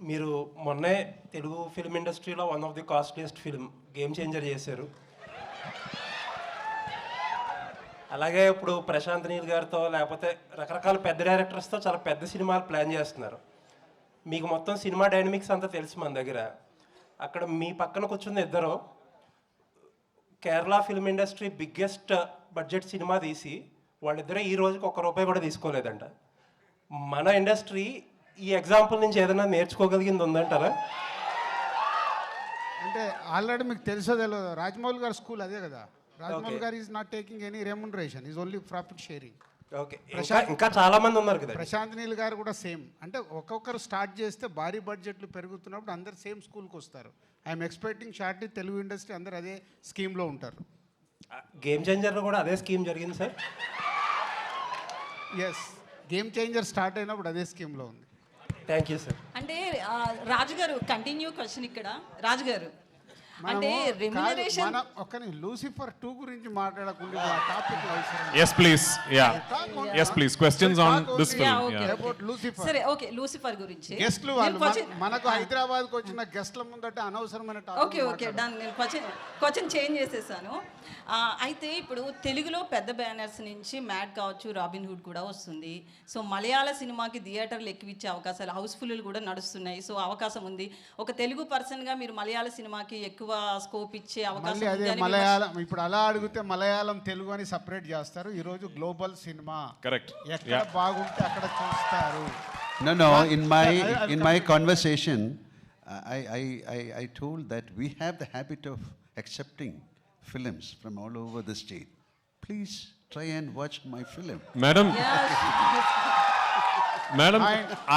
మీరు మొన్నే Telugu film ఇండస్ట్రీలో one of the costliest film game changer చేశారు. అలాగే ఇప్పుడు ప్రశాంత్ నీల్ గారితో లేకపోతే రకరకాల పెద్ద డైరెక్టర్స్తో చాలా పెద్ద సినిమాలు ప్లాన్ చేస్తున్నారు. మీకు మొత్తం సినిమా డైనమిక్స్ అంతా తెలుసు మన దగ్గర. అక్కడ మీ పక్కన కూర్చున్న ఇద్దరు Kerala film industry biggest budget cinema తీసి వాళ్ళిద్దరే ఈ రోజుకి ₹1 కూడా తీసుకోలేదంట. మన ఇండస్ట్రీ ఈ ఎగ్జాంపుల్ నుంచి ఏదైనా నేర్చుకోగలిగింది ఉందంటారా? అంటే ఆల్రెడీ మీకు తెలుసో తెలియదు, రాజమౌళి గారి స్కూల్ అదే కదా. రాజమౌళి గారు is not taking any remuneration, is only profit sharing. Okay, ఇంకా చాలా మంది ఉన్నారు కదా. ప్రశాంత్ నీల్ గారు కూడా సేమ్. అంటే ఒక్కొక్కరు స్టార్ట్ చేస్తే భారీ బడ్జెట్లు పెరుగుతున్నప్పుడు అందరు సేమ్ స్కూల్కి వస్తారు. I'm expecting shortly Telugu industry అందరు అదే స్కీమ్లో ఉంటారు. గేమ్ చేంజర్లో కూడా అదే స్కీమ్ జరిగింది sir. Yes, game changer start అయినప్పుడు అదే స్కీమ్లో ఉంది. Thank you sir. అంటే రాజుగారు కంటిన్యూ క్వశ్చన్ ఇక్కడ. రాజుగారు అంటే రెమ్యునరేషన్ ఒక్కని లూసిఫర్ 2 గురించి మాట్లాడకుండా topic Yes, please. Yeah. Yes, please. Questions on this film. Yeah. About Lucifer. సరే, ఓకే, లూసిఫర్ గురించి గెస్ట్లు వాళ్ళు మనకు హైదరాబాద్కి వచ్చిన గెస్ట్ల ముందట అనవసరమైన ఓకే ఓకే డన్. నేను క్వశ్చన్ చేంజ్ చేసేసాను. అయితే ఇప్పుడు తెలుగులో పెద్ద బ్యానర్స్ నుంచి మ్యాడ్ కావచ్చు, రాబిన్ హుడ్ కూడా వస్తుంది. సో మలయాళ సినిమాకి థియేటర్లు ఎక్కువిచ్చే అవకాశాలు, హౌస్ఫుల్ కూడా నడుస్తున్నాయి. సో అవకాశం ఉంది. ఒక తెలుగు పర్సన్గా మీరు మలయాళ సినిమాకి ఎక్కువ స్కోప్ ఇచ్చే అవకాశం ఉంది. అదే మలయాళం ఇప్పుడు అలా అడిగితే మలయాళం తెలుగు అని సపరేట్ చేస్తారు. ఈరోజు గ్లోబల్ సినిమా Correct. ఎక్కడ బాగుంటే అక్కడ చూస్తారు. No. In my conversation, I told that we have the habit of accepting films from all over the state. Please try and watch my film. Madam,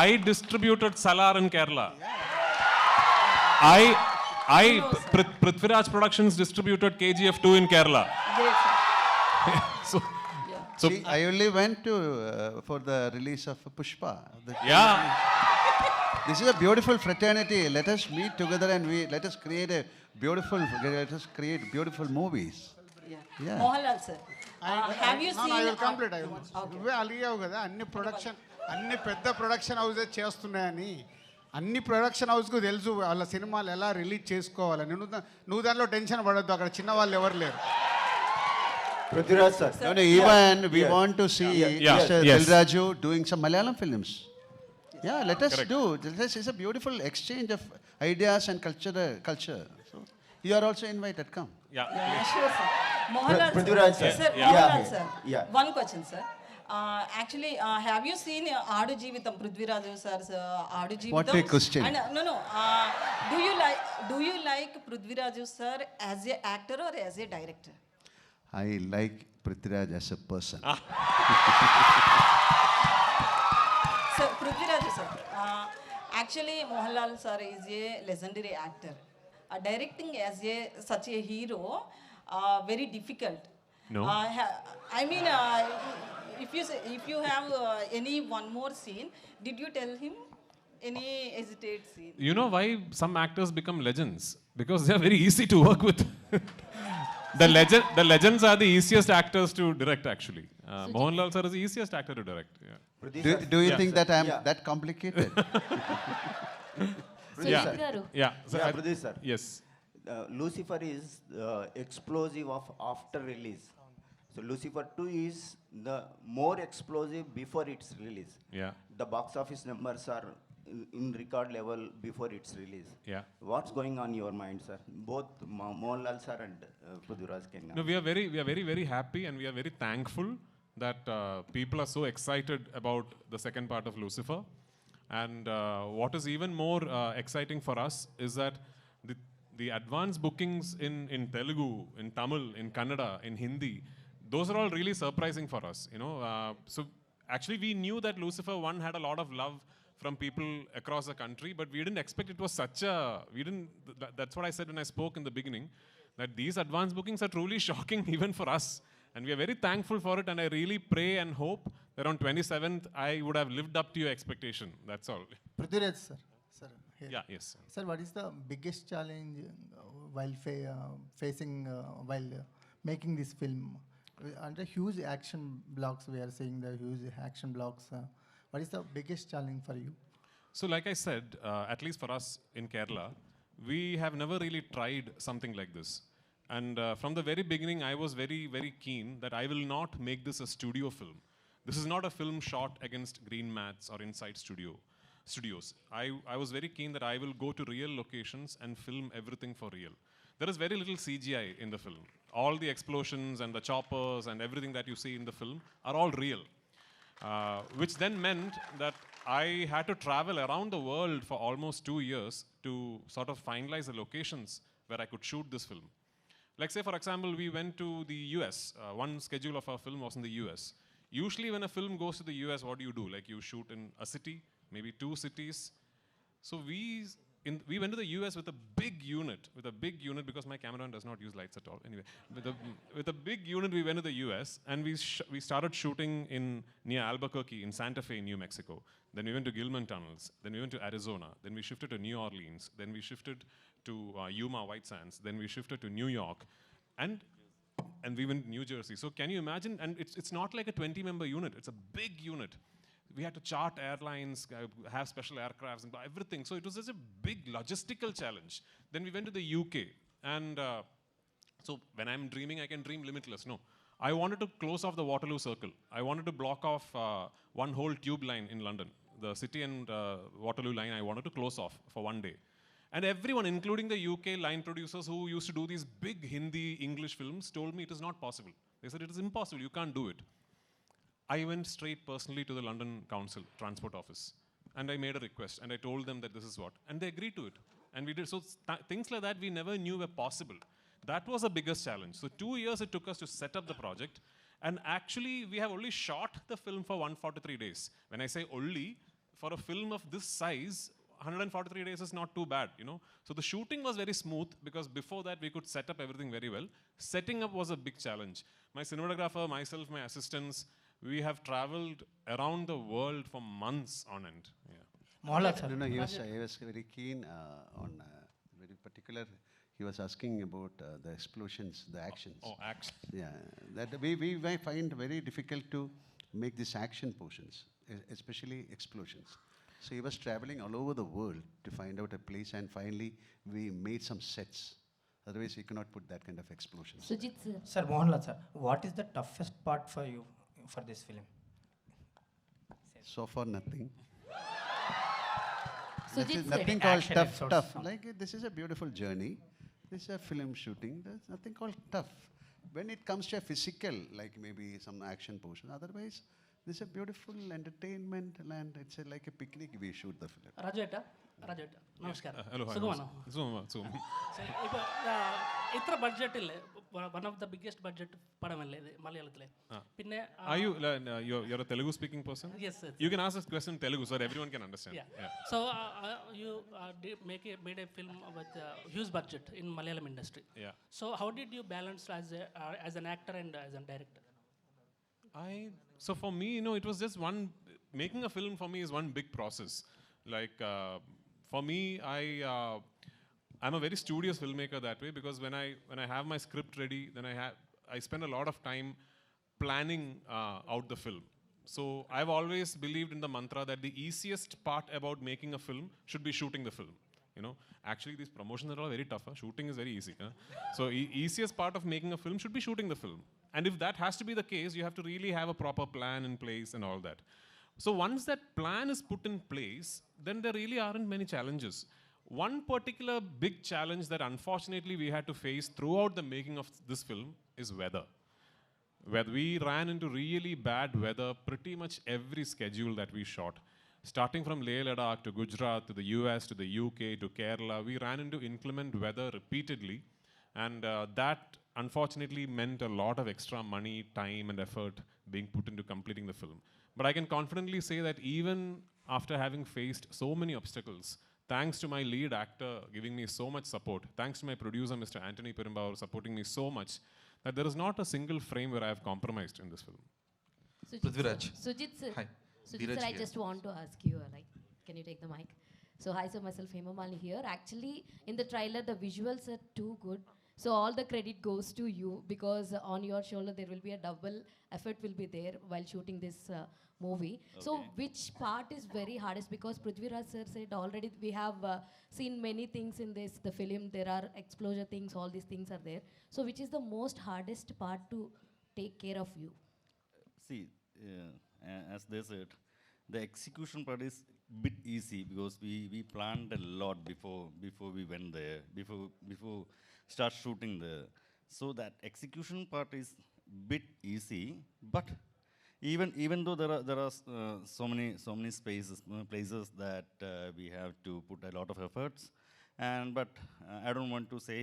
I distributed Salar in Kerala. Prithviraj Productions distributed KGF 2 in Kerala. So, See, I only went to for the release of Pushpa. yeah. This is a beautiful fraternity. Let us meet together and let us create beautiful movies. Yeah. Mohanlal sir, have you I seen will complete. నువ్వే అలిగావు కదా అన్ని పెద్ద production houses చేస్తున్నాయని. అన్ని production హౌస్కు తెలుసు వాళ్ళ సినిమాలు ఎలా రిలీజ్ చేసుకోవాలని. నువ్వు దానిలో టెన్షన్ పడద్దు, అక్కడ చిన్న వాళ్ళు ఎవరు లేరు. Prithviraj sir. No, even we want to see Mr. Yes. Dilraju doing some Malayalam films. Yeah, let us do. This is a beautiful exchange of ideas and culture. So you are also invited. Come. Yeah. Sure sir. Mohanlal Prithviraj sir. Sir, Yeah. Mohanlal sir, Yeah. One question sir. Actually, have you seen Aadu Jeevitam, Prithviraj sir's Aadu Jeevitam? What a question. And no. Do you like Prithviraj sir as a actor or as a director? I like Prithviraj as a person. Sir, Prithviraj sir, actually Mohanlal sir is a legendary actor. Directing as such a hero, very difficult. No. I mean, if you have any one more scene, did you tell him any hesitate scene? You know why some actors become legends? Because they are very easy to work with. The legends are the easiest actors to direct, actually. Mohanlal sir is the easiest actor to direct. Yeah. Do you think that I am that complicated? Yeah. So Pradesh sir. Yes. Lucifer is explosive of after release. So Lucifer 2 is the more explosive before its release. Yeah. The box office numbers are in record level before its release. Yeah. What's going on in your mind, sir? Both Mohanlal sir and Prithviraj Kenna. No, we are very happy and we are very thankful that people are so excited about the second part of Lucifer. And what is even more exciting for us is that the advance bookings in Telugu, in Tamil, in Kannada, in Hindi, those are all really surprising for us. So actually we knew that Lucifer 1 had a lot of love from people across the country, but we didn't expect it was such a, that's what I said when I spoke in the beginning, that these advance bookings are truly shocking even for us. And we are very thankful for it, and I really pray and hope that on 27th I would have lived up to your expectation. That's all. Prithviraj sir. Here. Yeah, yes. Sir, what is the biggest challenge while facing while making this film? Under huge action blocks, we are seeing the huge action blocks. What is the biggest challenge for you? So like I said, at least for us in Kerala, we have never really tried something like this. And from the very beginning, I was very, very keen that I will not make this a studio film. This is not a film shot against green mats or inside studio. studios. I was very keen that I will go to real locations and film everything for real. There is very little CGI in the film. All the explosions and the choppers and everything that you see in the film are all real. Which then meant that I had to travel around the world for almost 2 years to sort of finalize the locations where I could shoot this film. Like say, for example, we went to the US. One schedule of our film was in the US. Usually when a film goes to the US, what do? Like you shoot in a city, maybe 2 cities. So we went to the US with a big unit, because my cameraman does not use lights at all. Anyway, with a big unit, we went to the US and we started shooting near Albuquerque in Santa Fe, New Mexico. Then we went to Gilman Tunnels. Then we went to Arizona. Then we shifted to New Orleans. Then we shifted to Yuma White Sands. Then we shifted to New York, and we went to New Jersey. So can you imagine? And it's not like a 20-member unit. It's a big unit. We had to chart airlines, have special aircrafts, and everything. So it was such a big logistical challenge. Then we went to the UK. And so when I'm dreaming, I can dream limitless. No. I wanted to close off the Waterloo Circle. I wanted to block off one whole tube line in London. The City and Waterloo line, I wanted to close off for one day. And everyone, including the UK line producers who used to do these big Hindi, English films, told me it is not possible. They said, it is impossible, you can't do it. I went straight personally to the London Council Transport Office, and I made a request, and I told them that this is what, and they agreed to it. And we did, so things like that we never knew were possible. That was the biggest challenge. So 2 years it took us to set up the project, and actually we have only shot the film for 143 days. When I say only, for a film of this size, 143 days is not too bad, you know. So the shooting was very smooth because before that we could set up everything very well. Setting up was a big challenge. My cinematographer, myself, my assistants, we have traveled around the world for months on end. Yeah. No, he was very keen on very particular. He was asking about the explosions, the actions. Oh, action. Yeah, that we might find very difficult to make these action portions, especially explosions. So he was traveling all over the world to find out a place, and finally we made some sets. Otherwise, he cannot put that kind of explosions. Sujit sir. Sir, Mohanlal sir, what is the toughest part for you for this film? So far, nothing. Sujit sir. Nothing called Action tough. episodes. Tough. Like this is a beautiful journey. This is a film shooting. There's nothing called tough. When it comes to a physical, like maybe some action portion, otherwise, this is a beautiful entertainment and it's like a picnic we shoot the film. രാജേട്ട നമസ്കാരം Hello, hi. സുഖമാണോ Zoom. ഇപ്പോൾ ഇത്ര ബഡ്ജറ്റില്ലേ one of the biggest budget പടമല്ലേ ഇത് മലയാളത്തിലെ പിന്നെ Are you, you're a Telugu speaking person? Yes, sir. You can ask this question in Telugu so that everyone can understand. Yeah. So you made a film with huge budget in Malayalam industry. Yeah. So how did you balance as an actor and as a director? So for me, you know, it was just making a film for me is one big process. Like, for me, I'm a very studious filmmaker that way, because when I have my script ready, then I spend a lot of time planning out the film. So I've always believed in the mantra that the easiest part about making a film should be shooting the film. You know, actually these promotions are all very tough. Shooting is very easy. So easiest part of making a film should be shooting the film. And if that has to be the case, you have to really have a proper plan in place and all that. So once that plan is put in place, then there really aren't many challenges. One particular big challenge that unfortunately we had to face throughout the making of this film is weather. Where we ran into really bad weather pretty much every schedule that we shot. Starting from Leh Ladakh to Gujarat to the US to the UK to Kerala, we ran into inclement weather repeatedly. And that unfortunately meant a lot of extra money, time and effort being put into completing the film. But I can confidently say that even after having faced so many obstacles, thanks to my lead actor giving me so much support, thanks to my producer, Mr. Anthony Perumbavoor, supporting me so much, that there is not a single frame where I have compromised in this film. Prithviraj. Sujit sir. Hi. Sujit Dheeraj sir, I here. just want to ask you, can you take the mic? So hi sir, myself Hema Malini here. Actually, in the trailer, the visuals are too good. So all the credit goes to you, because on your shoulder there will be a double effort will be there while shooting this movie. So which part is very hardest? Because Prithviraj sir said already we have seen many things in the film. There are explosion things, all these things are there. So which is the most hardest part to take care of you? See, as they said, the execution part is bit easy because we planned a lot before we went there, before start shooting there. So that execution part is bit easy, but even though there are so many places that we have to put a lot of efforts, and but I don't want to say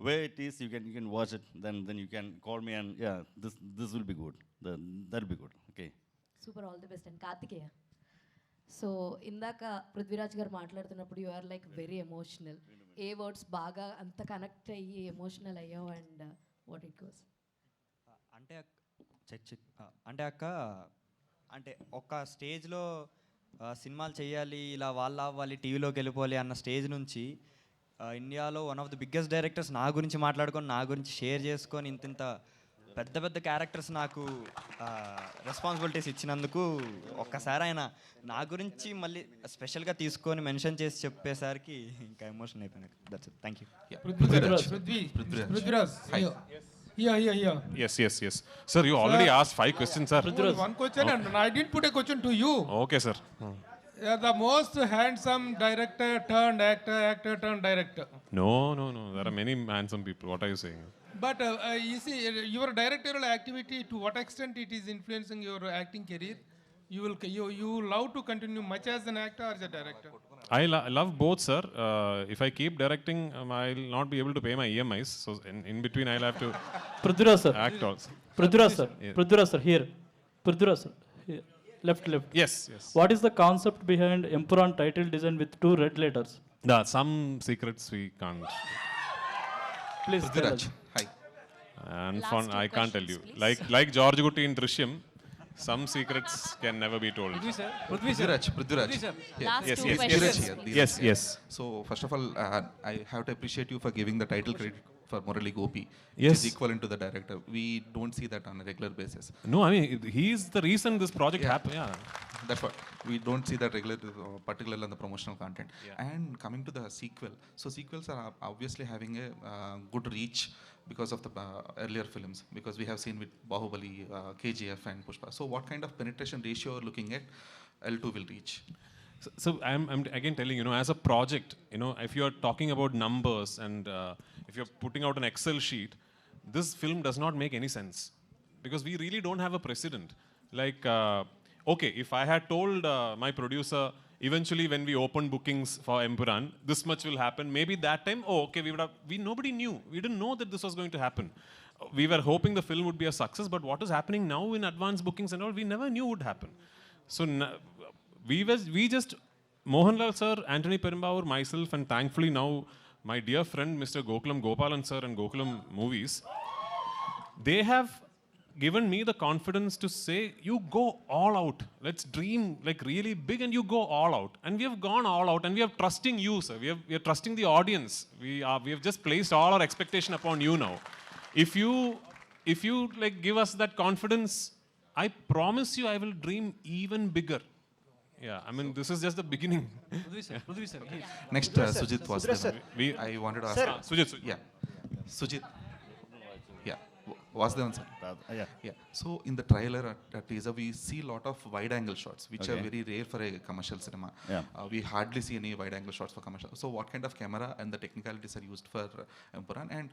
where it is. You can watch it, then you can call me, and yeah, this will be good. That'll be good. Okay. Super, all the best. And Karthikeya, so ఇందాక పృథ్వీరాజ్ గారు మాట్లాడుతున్నప్పుడు you are like very emotional. ఏ words బాగా అంత connect అయ్యి emotional అయ్యావు and what it goes? అంటే అంటే అక్క, అంటే ఒక స్టేజ్లో సినిమాలు చేయాలి, ఇలా వాళ్ళ అవ్వాలి, టీవీలోకి వెళ్ళిపోవాలి అన్న స్టేజ్ నుంచి ఇండియాలో one of the biggest directors నా గురించి మాట్లాడుకొని, నా గురించి షేర్ చేసుకొని, ఇంత పెద్ద పెద్ద క్యారెక్టర్స్ నాకు రెస్పాన్సిబిలిటీస్ ఇచ్చినందుకు ఒక్కసారి ఆయన నా గురించి మళ్ళీ స్పెషల్గా తీసుకొని మెన్షన్ చేసి చెప్పేసరికి ఇంకా ఎమోషన్ అయిపోయినాయి. That's it. Thank you. Yes. Sir, you already asked 5 questions, sir. One question, and I didn't put a question to you. Okay, sir. You are the most handsome director turned actor turned director. No. There are many handsome people. What are you saying? But you see, your directorial activity, to what extent it is influencing your acting career? You love to continue much as an actor or as a director? I love both, sir. If I keep directing, I'll not be able to pay my EMIs. So in between, I'll have to Prithviraj sir. act also. Prithviraj sir. Yeah. Prithviraj sir, here. Prithviraj sir. Here. Left. Yes. What is the concept behind Empuraan title design with 2 red letters? Some secrets we can't. Please tell us. Hi. And Last fun, 2 I can't tell you. questions, please. Like George Gutti in Drishyam, some secrets can never be told. Prithviraj. Last Yes, 2 yes, questions. Yes. So first of all, I have to appreciate you for giving the title credit for Murali Gopi, which Yes. is equivalent to the director. We don't see that on a regular basis. No, I mean, he's the reason this project happened. Yeah. That's what we don't see that regular, particularly on the promotional content. And coming to the sequel, so sequels are obviously having a good reach because of the earlier films, because we have seen with Bahubali, KGF and Pushpa. So what kind of penetration ratio you're looking at L2 will reach? So I'm again telling you, as a project, if you're talking about numbers and if you're putting out an Excel sheet, this film does not make any sense because we really don't have a precedent. Like, okay, if I had told my producer eventually when we opened bookings for Empuraan, this much will happen, maybe that time, okay, nobody knew. We didn't know that this was going to happen. We were hoping the film would be a success, but what is happening now in advance bookings and all, we never knew would happen. So we just, Mohanlal sir, Anthony Perumbavoor, myself, and thankfully now my dear friend Mr. Gokulam Gopalan sir and Gokulam Movies, they have given me the confidence to say, you go all out. Let's dream like really big and you go all out. And we have gone all out and we are trusting you, sir. We are trusting the audience. We have just placed all our expectation upon you now. If you like give us that confidence, I promise you I will dream even bigger. Yeah, I mean, this is just the beginning. Prithvi sir. Next, Sujit was there. I wanted to ask. Sujit. Yeah. Sujit. Yeah. Was there one, sir? Yeah. So in the trailer teaser, we see a lot of wide-angle shots, which are very rare for a commercial cinema. Yeah. We hardly see any wide-angle shots for commercial. So what kind of camera and the technicalities are used for Empuraan, and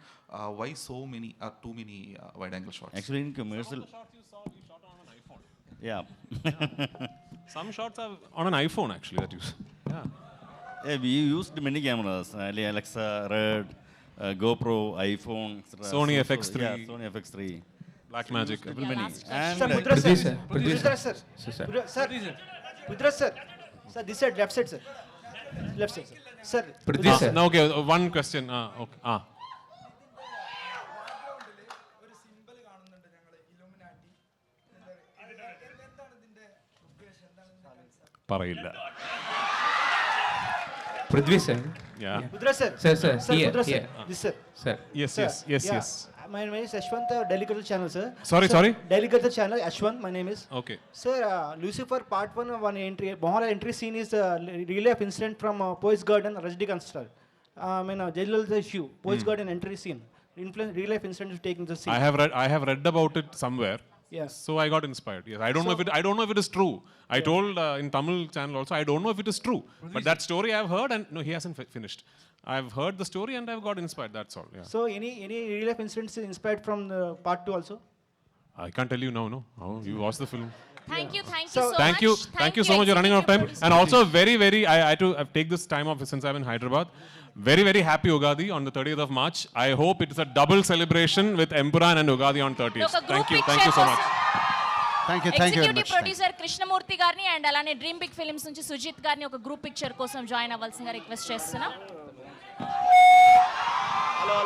why so many too many wide-angle shots? Actually, in commercial. You shot on an iPhone. Yeah. Some shots are on an iPhone actually that you. Yeah. Yeah, we used many cameras, Alexa, Red, GoPro, iPhone, etc. Sony FX3. Yeah, Sony FX3. Blackmagic. Many. And Prithviraj sir. Sir, this side, left side, sir. Left side, sir. Sir. Now, okay, one question. Okay. പറയില്ല. Prithvi sir. Yeah. Prithviraj sir. Sir, here. Prithviraj sir. This sir. Sir. Yes. My name is Ashwant, Daily Culture Channel, sir. Sorry? Daily Culture Channel, Ashwant, my name is. Okay. Sir, Lucifer Part 1, one entry, Mohanlal entry scene is relay of incident from Poets Garden, Rajnikant star. Jailal issue, Poets Garden entry scene. Real life incident is taking the scene. I have read about it somewhere. Yeah. So I got inspired. Yes, I don't know if it is true. I told in Tamil channel also, I don't know if it is true. But that story I've heard, and no, he hasn't finished. I've heard the story and I've got inspired. That's all. Yeah. So any real life incidents inspired from the part 2 also? I can't tell you now. No, oh, you watched the film. Thank you So- so Thank much. you, thank you so much. You're running out of time. And also very, I had to take this time off since I'm in Hyderabad. Very happy Ugadi on the 30th of March. I hope it is a double celebration with Empuraan and Ugadi on 30th. ఒక group Thank you so much. Thank you very executive much. Producer Krishnamurthy గారిని and అలానే dream big films నుంచి సుజిత్ గారిని ఒక group picture కోసం join అవ్వాల్సిందిగా request చేస్తున్నాం. Hello